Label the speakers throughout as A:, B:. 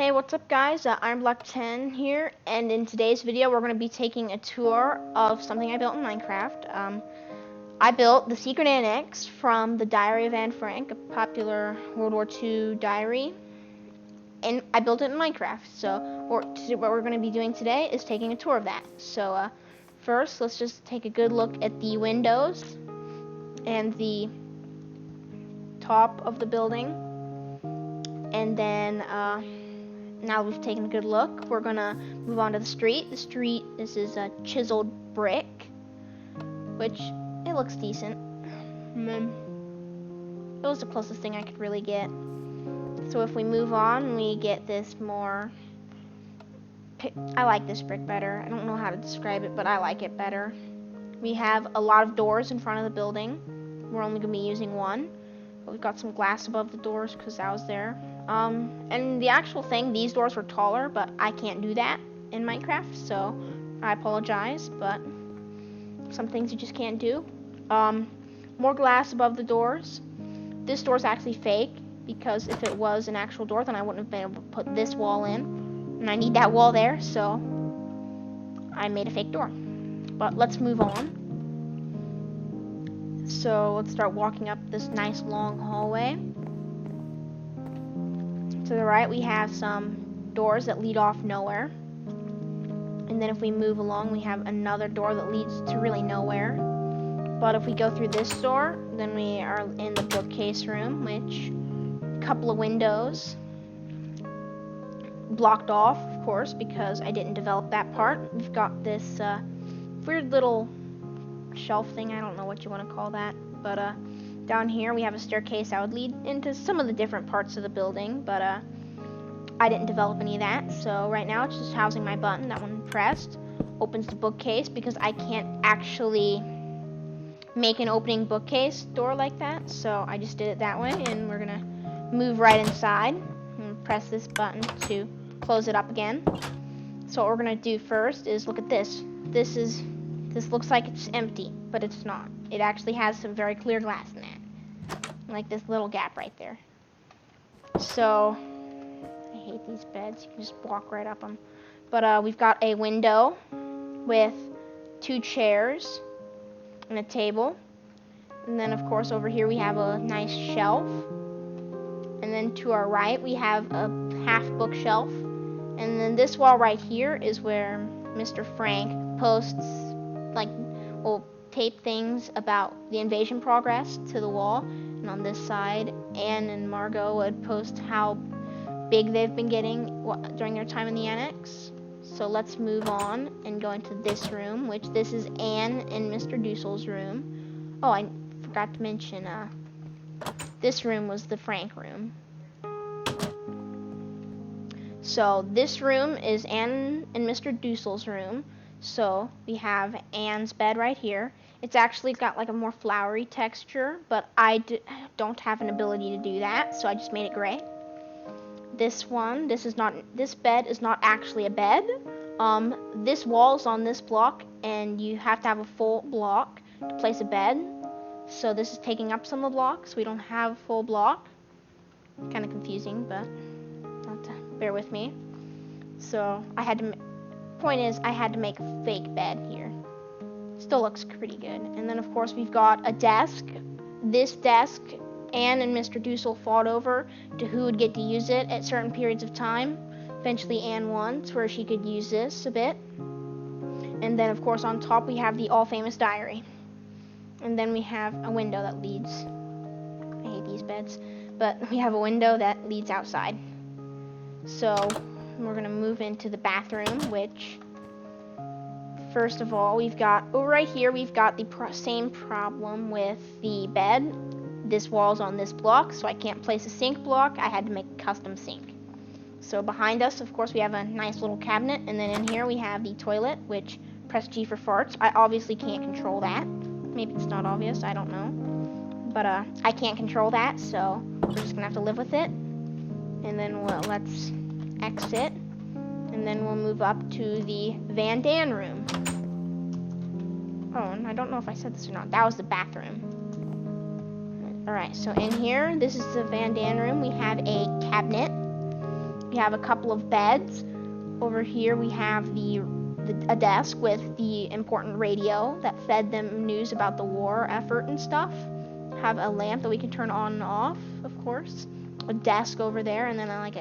A: Hey, what's up guys? I'm Black10 here, and in today's video we're going to be taking a tour of something I built in Minecraft. I built the Secret Annex from the Diary of Anne Frank, a popular World War II diary, and I built it in Minecraft. So what we're going to be doing today is taking a tour of that. So first, let's just take a good look at the windows and the top of the building, and then now we've taken a good look, we're gonna move on to the street. This is a chiseled brick, which it looks decent. It was the closest thing I could really get. So if we move on, we get this more. I like this brick better. I don't know how to describe it, but I like it better. We have a lot of doors in front of the building. We're only gonna be using one, but we've got some glass above the doors because that was there. And the actual thing, these doors were taller, but I can't do that in Minecraft, so I apologize, but some things you just can't do. More glass above the doors. This door's actually fake, because if it was an actual door, then I wouldn't have been able to put this wall in, and I need that wall there, so I made a fake door. But let's move on. So let's start walking up this nice long hallway. To the right, we have some doors that lead off nowhere. And then if we move along, we have another door that leads to really nowhere. But if we go through this door, then we are in the bookcase room, which a couple of windows blocked off, of course, because I didn't develop that part. We've got this weird little shelf thing. I don't know what you want to call that, but down here we have a staircase that would lead into some of the different parts of the building, but I didn't develop any of that, so right now it's just housing my button. That one pressed opens the bookcase, because I can't actually make an opening bookcase door like that, so I just did it that way. And we're gonna move right inside and press this button to close it up again. So what we're gonna do first is look at this. This looks like it's empty, but it's not. It actually has some very clear glass in it, like this little gap right there. So I hate these beds. You can just walk right up them. But we've got a window with 2 chairs and a table, and then of course over here we have a nice shelf, and then to our right we have a half bookshelf, and then this wall right here is where Mr. Frank posts, like, will tape things about the invasion progress to the wall. And on this side, Anne and Margot would post how big they've been getting during their time in the annex. So let's move on and go into this room, which this is Anne and Mr. Dussel's room. Oh, I forgot to mention, this room was the Frank room. So this room is Anne and Mr. Dussel's room. So we have Anne's bed right here. It's actually got like a more flowery texture, but I don't have an ability to do that, so I just made it gray. This bed is not actually a bed. This wall is on this block, and you have to have a full block to place a bed. So this is taking up some of the blocks. We don't have a full block. Kind of confusing, but bear with me. So point is, I had to make a fake bed here. Still looks pretty good. And then of course we've got a desk. This desk, Anne and Mr. Dussel fought over to who would get to use it at certain periods of time. Eventually Anne won, where she could use this a bit. And then of course on top we have the all-famous diary. And then we have a window that leads, I hate these beds, but we have a window that leads outside. So we're gonna move into the bathroom, which, first of all, we've got, right here, we've got the same problem with the bed. This wall's on this block, so I can't place a sink block. I had to make a custom sink. So behind us, of course, we have a nice little cabinet, and then in here we have the toilet, which, press G for farts. I obviously can't control that. Maybe it's not obvious, I don't know. But I can't control that, so we're just gonna have to live with it. And then let's exit, and then we'll move up to the Van Dan room. Oh, and I don't know if I said this or not. That was the bathroom. Alright, so in here, this is the Van Dan room. We have a cabinet, We have a couple of beds. Over here we have a desk with the important radio that fed them news about the war effort and stuff. Have a lamp that we can turn on and off, of course. A desk over there, and then kind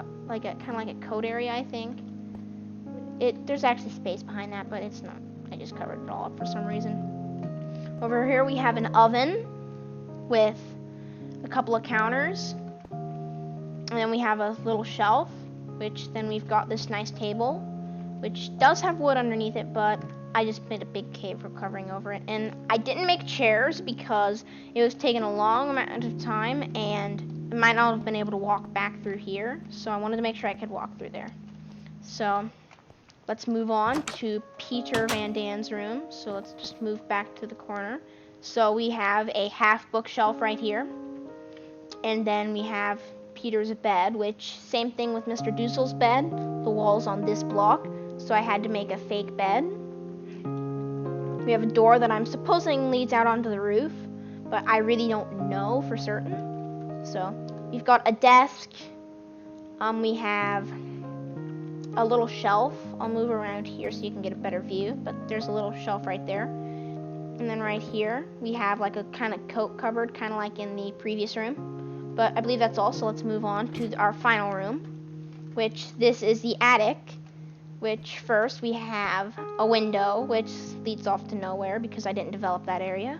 A: of like a coat area, I think. There's actually space behind that, but it's not. I just covered it all up for some reason. Over here we have an oven with a couple of counters, and then we have a little shelf, which then we've got this nice table, which does have wood underneath it, but I just made a big cave for covering over it. And I didn't make chairs because it was taking a long amount of time, and I might not have been able to walk back through here, so I wanted to make sure I could walk through there. So let's move on to Peter Van Dan's room. So let's just move back to the corner. So we have a half bookshelf right here, and then we have Peter's bed, which same thing with Mr. Dussel's bed. The wall's on this block, so I had to make a fake bed. We have a door that I'm supposing leads out onto the roof, but I really don't know for certain. So we've got a desk. We have a little shelf. I'll move around here so you can get a better view, but there's a little shelf right there. And then right here we have like a kind of coat cupboard, kind of like in the previous room. But I believe that's all, so let's move on to our final room, which this is the attic, which first we have a window, which leads off to nowhere because I didn't develop that area.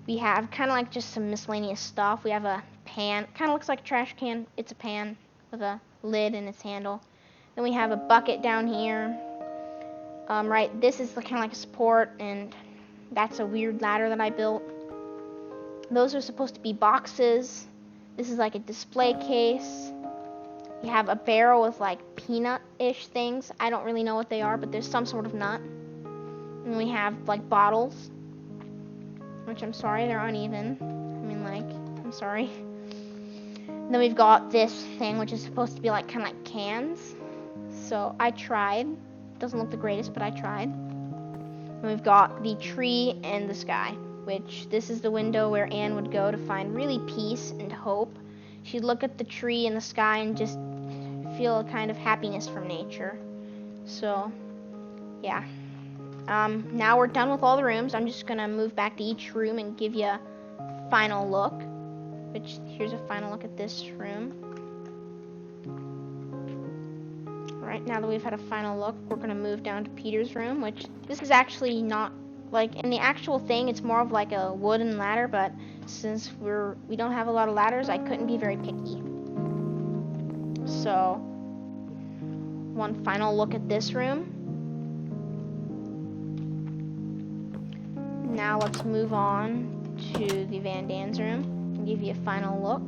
A: We have kind of like just some miscellaneous stuff. We have a pan, kind of looks like a trash can. It's a pan with a lid and its handle. Then we have a bucket down here. Right, this is kind of like a support, and that's a weird ladder that I built. Those are supposed to be boxes. This is like a display case. We have a barrel with like peanut-ish things. I don't really know what they are, but there's some sort of nut. And we have like bottles, which I'm sorry, they're uneven. I mean, like, I'm sorry. And then we've got this thing, which is supposed to be like kind of like cans. So I tried. Doesn't look the greatest, but I tried. And we've got the tree and the sky, which this is the window where Anne would go to find really peace and hope. She'd look at the tree and the sky and just feel a kind of happiness from nature. So, yeah. Now we're done with all the rooms. I'm just going to move back to each room and give you a final look. Which, here's a final look at this room. Alright, now that we've had a final look, we're going to move down to Peter's room, which this is actually not, like, in the actual thing, it's more of like a wooden ladder, but since we don't have a lot of ladders, I couldn't be very picky. So, one final look at this room. Now let's move on to the Van Dan's room and give you a final look.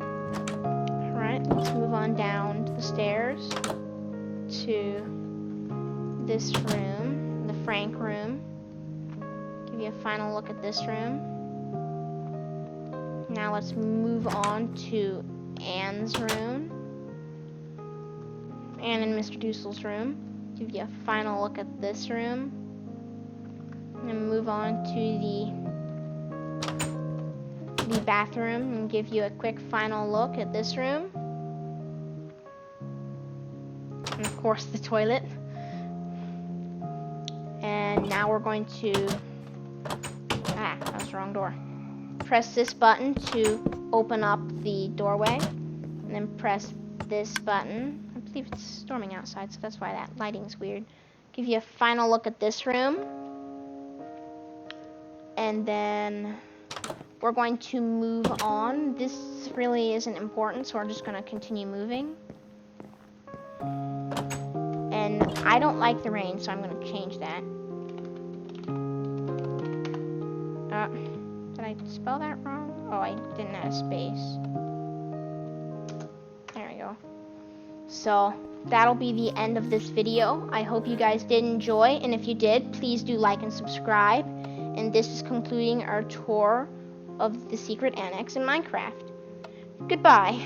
A: Alright, let's move on down to the stairs to this room, the Frank room. Give you a final look at this room. Now let's move on to Anne's room. Anne and Mr. Dussel's room. Give you a final look at this room. And then move on to the bathroom and give you a quick final look at this room. And of course the toilet. And now we're going to, that was the wrong door. Press this button to open up the doorway, and then press this button. I believe it's storming outside, so that's why that lighting's weird. Give you a final look at this room, and then we're going to move on. This really isn't important, so we're just going to continue moving. And I don't like the rain, so I'm going to change that. Did I spell that wrong? Oh, I didn't add a space. There we go. So, that'll be the end of this video. I hope you guys did enjoy, and if you did, please do like and subscribe. And this is concluding our tour of the Secret Annex in Minecraft. Goodbye.